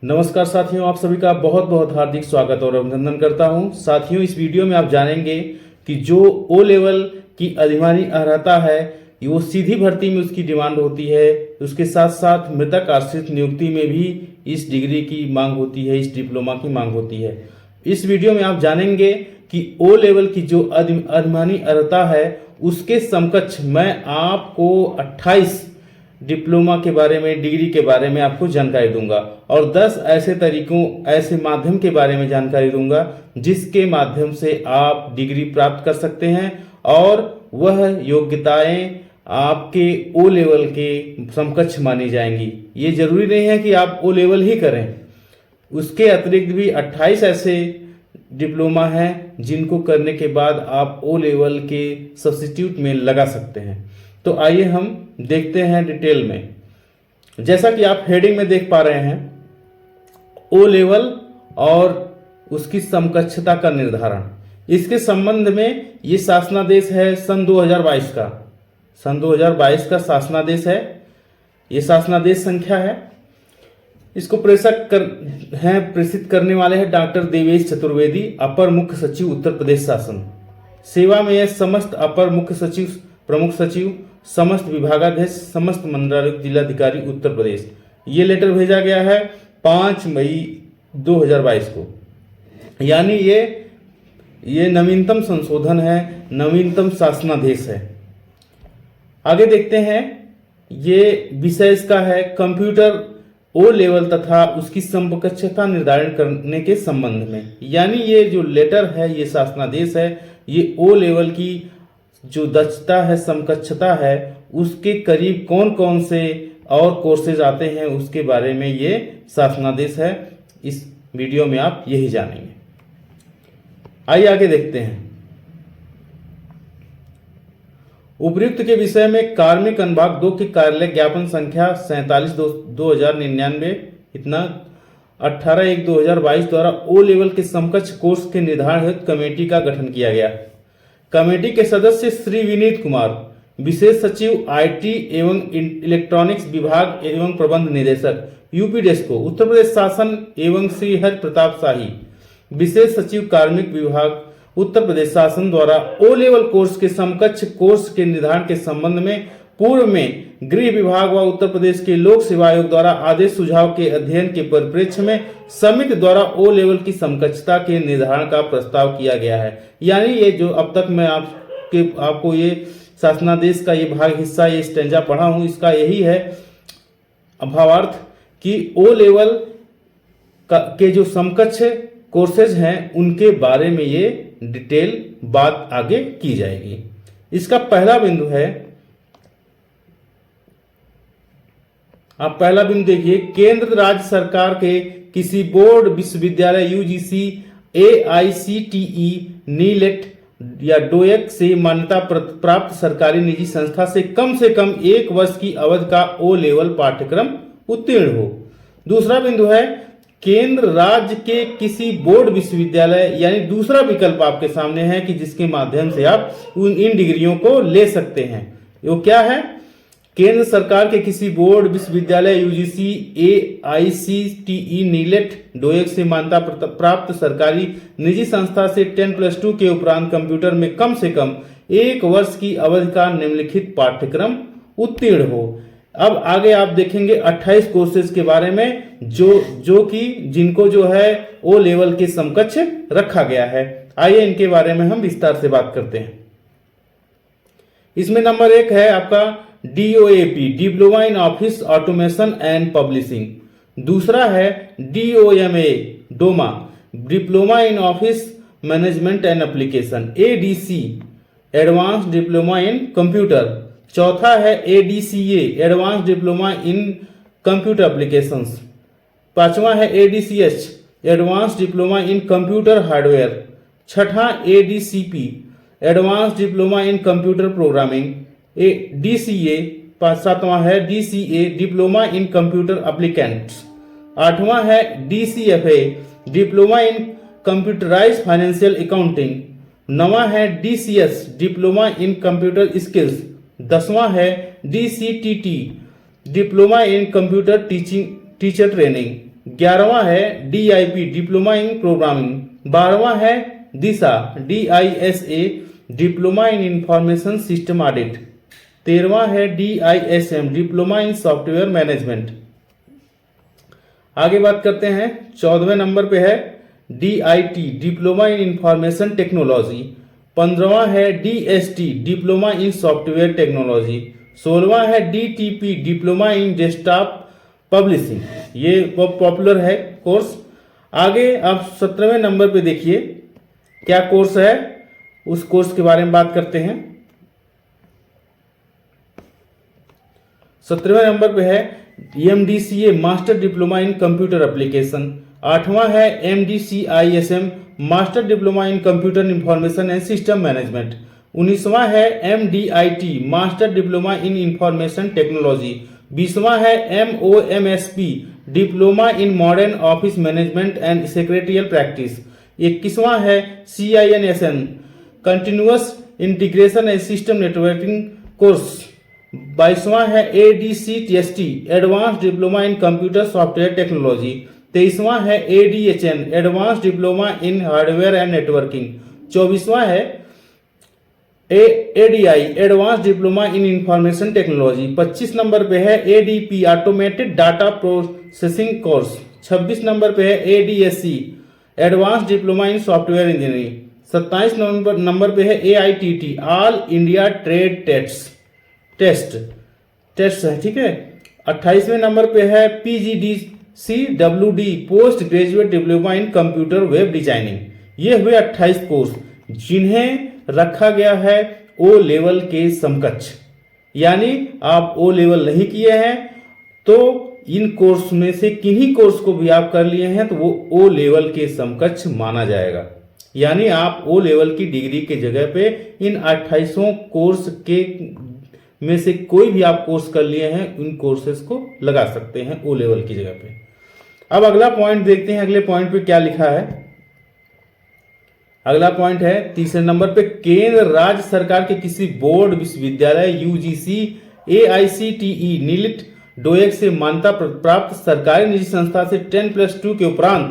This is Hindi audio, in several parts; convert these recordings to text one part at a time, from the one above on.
नमस्कार साथियों, आप सभी का बहुत बहुत हार्दिक स्वागत और अभिनंदन करता हूं। साथियों, इस वीडियो में आप जानेंगे कि जो ओ लेवल की अधिमानी अर्हता है वो सीधी भर्ती में उसकी डिमांड होती है। उसके साथ साथ मृतक आश्रित नियुक्ति में भी इस डिग्री की मांग होती है, इस डिप्लोमा की मांग होती है। इस वीडियो में आप जानेंगे कि ओ लेवल की जो अधिमानी अर्हता है उसके समकक्ष मैं आपको 28 डिप्लोमा के बारे में, डिग्री के बारे में आपको जानकारी दूंगा और 10 ऐसे तरीकों, ऐसे माध्यम के बारे में जानकारी दूंगा जिसके माध्यम से आप डिग्री प्राप्त कर सकते हैं और वह योग्यताएं आपके ओ लेवल के समकक्ष मानी जाएंगी। ये जरूरी नहीं है कि आप ओ लेवल ही करें, उसके अतिरिक्त भी 28 ऐसे डिप्लोमा हैं जिनको करने के बाद आप ओ लेवल के सब्स्टिट्यूट में लगा सकते हैं। तो आइए हम देखते हैं डिटेल में। जैसा कि आप हेडिंग में देख पा रहे हैं, ओ लेवल और उसकी समकक्षता का निर्धारण। इसके संबंध में ये शासनादेश है सन 2022 का, सन 2022 का शासनादेश है। ये शासनादेश संख्या है। इसको प्रेषित करने वाले हैं डॉक्टर देवेश चतुर्वेदी, अपर मुख्य सचिव उत्तर प्रदेश शासन। सेवा में है समस्त अपर मुख्य सचिव, प्रमुख सचिव, समस्त विभागाध्यक्ष, समस्त मंडलायुक्त, जिलाधिकारी उत्तर प्रदेश। ये लेटर भेजा गया है 5 मई 2022 को। यानी ये नवीनतम संशोधन है, नवीनतम शासनादेश है। आगे देखते हैं। ये विषय इसका है कंप्यूटर ओ लेवल तथा उसकी समकक्षता निर्धारण करने के संबंध में। यानी ये जो लेटर है, ये शासनादेश है, ये ओ लेवल की जो दक्षता है, समकक्षता है, उसके करीब कौन कौन से और कोर्सेज आते हैं उसके बारे में ये शासनादेश है। इस वीडियो में आप यही जानेंगे। आइए आगे देखते हैं। उपर्युक्त के विषय में कार्मिक अनुभाग 2 के कार्यालय ज्ञापन संख्या 47/2099 इतना 18/1/2022 द्वारा ओ लेवल के समकक्ष कोर्स के निर्धारण हेतु कमेटी का गठन किया गया। कमेटी के सदस्य श्री विनीत कुमार, विशेष सचिव आईटी एवं इलेक्ट्रॉनिक्स विभाग एवं प्रबंध निदेशक यूपी डेस्को उत्तर प्रदेश शासन, एवं श्री हरि प्रताप शाही, विशेष सचिव कार्मिक विभाग उत्तर प्रदेश शासन द्वारा ओ लेवल कोर्स के समकक्ष कोर्स के निर्धारण के संबंध में पूर्व में गृह विभाग व उत्तर प्रदेश के लोक सेवा आयोग द्वारा आदेश सुझाव के अध्ययन के परिप्रेक्ष्य में समिति द्वारा ओ लेवल की समकक्षता के निर्धारण का प्रस्ताव किया गया है। यानी ये जो अब तक मैं आपको ये शासनादेश का ये भाग हिस्सा, ये स्टेंजा पढ़ा हूं, इसका यही है भावार्थ कि ओ लेवल के जो समकक्ष कोर्सेज हैं उनके बारे में ये डिटेल बात आगे की जाएगी। इसका पहला बिंदु है, आप पहला बिंदु देखिए, केंद्र राज्य सरकार के किसी बोर्ड, विश्वविद्यालय, यूजीसी, एआईसीटीई, नीलेट या डोएक से मान्यता प्राप्त सरकारी निजी संस्था से कम 1 वर्ष की अवधि का ओ लेवल पाठ्यक्रम उत्तीर्ण हो। दूसरा बिंदु है, केंद्र राज्य के किसी बोर्ड, विश्वविद्यालय, यानी दूसरा विकल्प आपके सामने है कि जिसके माध्यम से आप इन डिग्रियों को ले सकते हैं। वो क्या है? केंद्र सरकार के किसी बोर्ड, विश्वविद्यालय, यूजीसी, एआईसीटीई, नीलेट, डोएक से मान्यता प्राप्त सरकारी निजी संस्था से 10+2 के उपरांत कंप्यूटर में कम से कम 1 वर्ष की अवधि का निम्नलिखित पाठ्यक्रम उत्तीर्ण हो। अब आगे आप देखेंगे 28 कोर्सेज के बारे में जो कि जिनको जो है ओ लेवल के समकक्ष रखा गया है। आइए इनके बारे में हम विस्तार से बात करते हैं। इसमें नंबर 1 है आपका DOAP, diploma in office automation and publishing. दूसरा है DOMA, DOMA, diploma in office management and application. ADC, advance diploma in computer. चौथा है ADCA, advance diploma in computer applications. पांचवा है ADCH, advance diploma in computer hardware. छठा ADCP, advance diploma in computer programming. DCA, सातवां है DCA, diploma in computer applicants. आठवां है DCFA, diploma in computerized financial accounting. नवां है DCS, diploma in computer skills. 10वां है DCTT, diploma in computer teacher training. 11वां है DIP डिप्लोमा इन प्रोग्रामिंग, 12वां है DISA DISA diploma in information system audit, 13वां है DISM diploma in software management. आगे बात करते हैं, 14वें नंबर पे है DIT diploma in information technology, 15वां है DST diploma in software technology, 16वां है DTP diploma in desktop publishing, ये बहुत पॉपुलर है कोर्स। आगे आप 17वें नंबर पे देखिए क्या कोर्स है, उस कोर्स के बारे में बात करते हैं। 17वें नंबर पे है MDCA master diploma in computer application, 8वां है MDCISM master diploma in computer information and system management, 19वां है MDIT master diploma in information technology, 20वां है MOMSP diploma in modern office management and secretarial practice, 21वां है CINSN continuous integration and system networking course, 22वां है ADCTST advance diploma in computer software technology, 23वां है ADHN advance diploma in hardware and networking, 24वां है ADI advance diploma in information technology, 25 number पे है ADP automated data processing course, 26 number पे है ADSC advance diploma in software engineering, 27 number पे है AITT all India trade test है, ठीक है। 28वें नंबर पे है PGDCWD post graduate diploma in computer web designing. ये हुए 28 कोर्स जिन्हें रखा गया है ओ लेवल के समकक्ष, यानी आप ओ लेवल नहीं किए हैं तो इन कोर्स में से किन्हीं कोर्स को भी आप कर लिए हैं तो वो ओ लेवल के समकक्ष माना जाएगा, यानी आप ओ लेवल की डिग्री के जगह पे इन 28 कोर्स के में से कोई भी आप कोर्स कर लिए हैं उन कोर्सेज को लगा सकते हैं ओ लेवल की जगह पे। अब अगला पॉइंट देखते हैं, अगले पॉइंट पे क्या लिखा है। अगला पॉइंट है तीसरे नंबर पे, केंद्र राज्य सरकार के किसी बोर्ड विश्वविद्यालय UGC AICTE नीलिट डोएक से मान्यता प्राप्त सरकारी निजी संस्था से 10+2 के उपरांत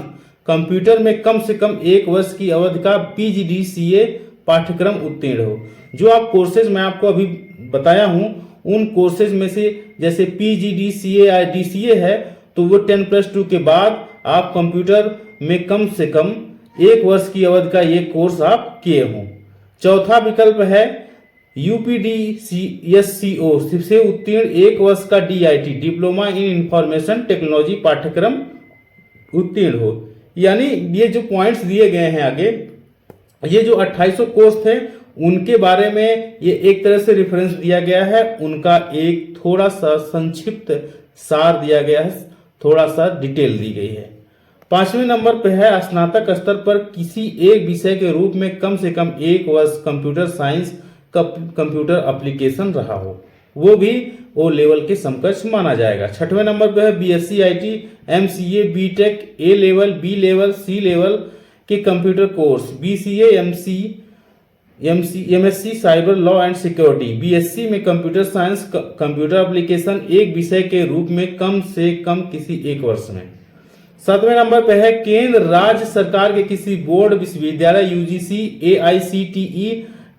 कंप्यूटर में कम से कम 1 वर्ष की अवधि का PGDCA पाठ्यक्रम उत्तीर्ण हो। जो आप कोर्सेज मैं आपको अभी बताया हूं उन कोर्सेज में से जैसे PGDCA या DCA है तो वो 10+2 के बाद आप कंप्यूटर में कम से कम 1 वर्ष की अवधि का ये कोर्स आप किए हों। चौथा विकल्प है UPDSCO से उत्तीर्ण 1 वर्ष का DIT diploma in information technology पाठ्यक्रम उत्तीर्ण हो। यानी ये जो पॉइंट्स दिए गए हैं आगे, ये जो 2800 कोर्स थे उनके बारे में ये एक तरह से रेफरेंस दिया गया है, उनका एक थोड़ा सा संक्षिप्त सार दिया गया है, थोड़ा सा डिटेल दी गई है। 5वें नंबर पे है स्नातक स्तर पर किसी एक विषय के रूप में कम से कम 1 वर्ष कंप्यूटर साइंस का कंप्यूटर एप्लीकेशन रहा हो, वो भी ओ लेवल के समकक्ष माना जाएगा। 6वें नंबर पे है BSc IT MCA BTech A level B level C level के computer course, BCA MSc cyber law and security, BSc में कंप्यूटर साइंस कंप्यूटर एप्लीकेशन एक विषय के रूप में कम से कम किसी 1 वर्ष में। 7वें नंबर पे है केंद्र राज्य सरकार के किसी बोर्ड विश्वविद्यालय UGC AICTE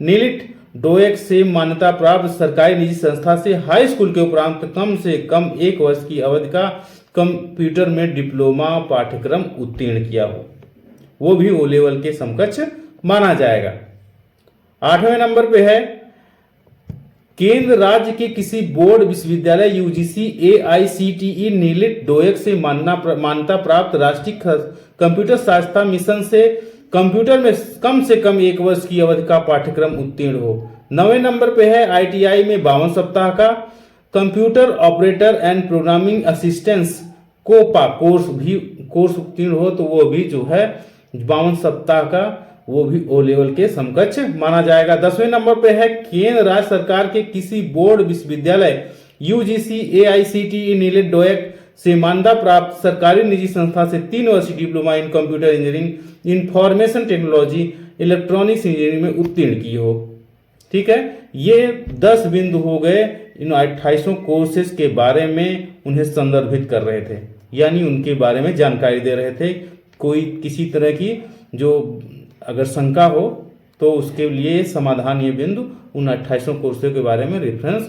नीलिट डोएक से मान्यता प्राप्त सरकारी निजी संस्था से हाई स्कूल के उपरांत कम से कम 1 वर्ष की अवधि का कंप्यूटर में डिप्लोमा पाठ्यक्रम उत्तीर्ण किया हो, वो भी ओ लेवल के समकक्ष माना जाएगा। 8वें नंबर पे है केंद्र राज्य के किसी बोर्ड विश्वविद्यालय UGC AICTE नीलिट डोएक से मान्यता प्राप्त राष्ट्रीय कंप्यूटर साक्षरता मिशन से कंप्यूटर में कम से कम 1 वर्ष की अवधि का पाठ्यक्रम उत्तीर्ण हो। 9वें नंबर पे है ITI में 52 सप्ताह का computer operator and programming assistance COPA course उत्तीर्ण हो, तो वो भी जो है 52 सप्ताह का वो भी ओ लेवल के समकक्ष माना जाएगा। 10वें नंबर पे है केंद्र राज्य सरकार के किसी बोर्ड विश्वविद्यालय UGC AICTE नीलिट डोएक से मान्यता प्राप्त सरकारी निजी संस्था से 3 वर्षीय diploma in computer engineering information technology electronics engineering में उत्तीर्ण की हो। ठीक है, ये 10 बिंदु हो गए इन 2800 कोर्सेज के बारे में उन्हें संदर्भित कर रहे थे। यानी उनके बारे में जानकारी दे रहे थे। कोई किसी तरह की जो अगर शंका हो तो उसके लिए समाधान ये बिंदु उन 28 कोर्सों के बारे में रेफरेंस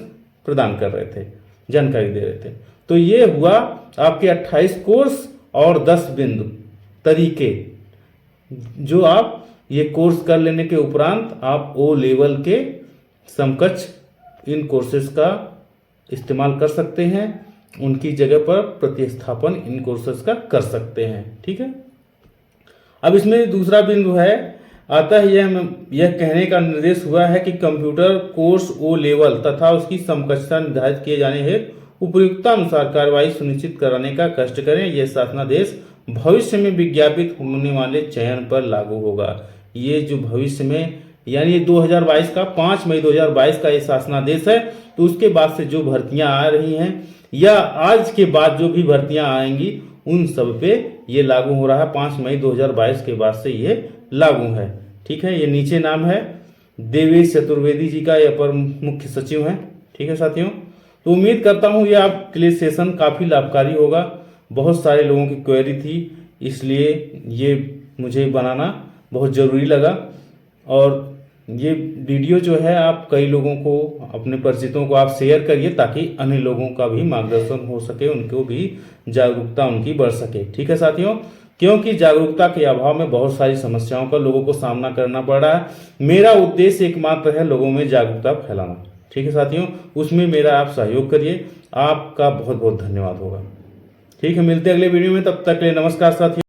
प्रदान कर रहे थे, जानकारी दे रहे थे। तो ये हुआ आपके 28 कोर्स और 10 बिंदु तरीके, जो आप ये कोर्स कर लेने के उपरांत आप ओ लेवल के समकक्ष इन कोर्सेज का इस्तेमाल कर सकते हैं, उनकी जगह पर प्रतिस्थापन इन कोर्सेज का कर सकते हैं। ठीक है। अब इसमें दूसरा बिंदु है आता है यह कहने का निर्देश हुआ है कि कंप्यूटर कोर्स ओ लेवल तथा उसकी समकक्षता निर्धारित किए जाने हेतु उपयुक्तता अनुसार कार्रवाई सुनिश्चित कराने का कष्ट करें। यह शासनादेश भविष्य में विज्ञापित होने वाले चयन पर लागू होगा। ये जो भविष्य में यानी 2022 का 5 मई 2022 का ये शासनादेश है, तो उसके बाद से जो भर्तियां आ रही हैं या आज के बाद जो भी भर्तियां आएंगी उन सब पे ये लागू हो रहा है। 5 मई 2022 के बाद से ये लागू है। ठीक है। ये नीचे नाम है देवेश चतुर्वेदी जी का, ये अपर मुख्य सचिव हैं। ठीक है साथियों, तो उम्मीद करता हूँ ये आपके लिए सेशन काफ़ी लाभकारी होगा। बहुत सारे लोगों की क्वेरी थी, इसलिए ये मुझे बनाना बहुत ज़रूरी लगा। और ये वीडियो जो है आप कई लोगों को, अपने परिचितों को आप शेयर करिए ताकि अन्य लोगों का भी मार्गदर्शन हो सके, उनको भी जागरूकता उनकी बढ़ सके। ठीक है साथियों, क्योंकि जागरूकता के अभाव में बहुत सारी समस्याओं का लोगों को सामना करना पड़ रहा है। मेरा उद्देश्य एकमात्र है लोगों में जागरूकता फैलाना। ठीक है साथियों, उसमें मेरा आप सहयोग करिए। आपका बहुत बहुत धन्यवाद होगा। ठीक है, मिलते हैं अगले वीडियो में, तब तक के लिए नमस्कार साथियों।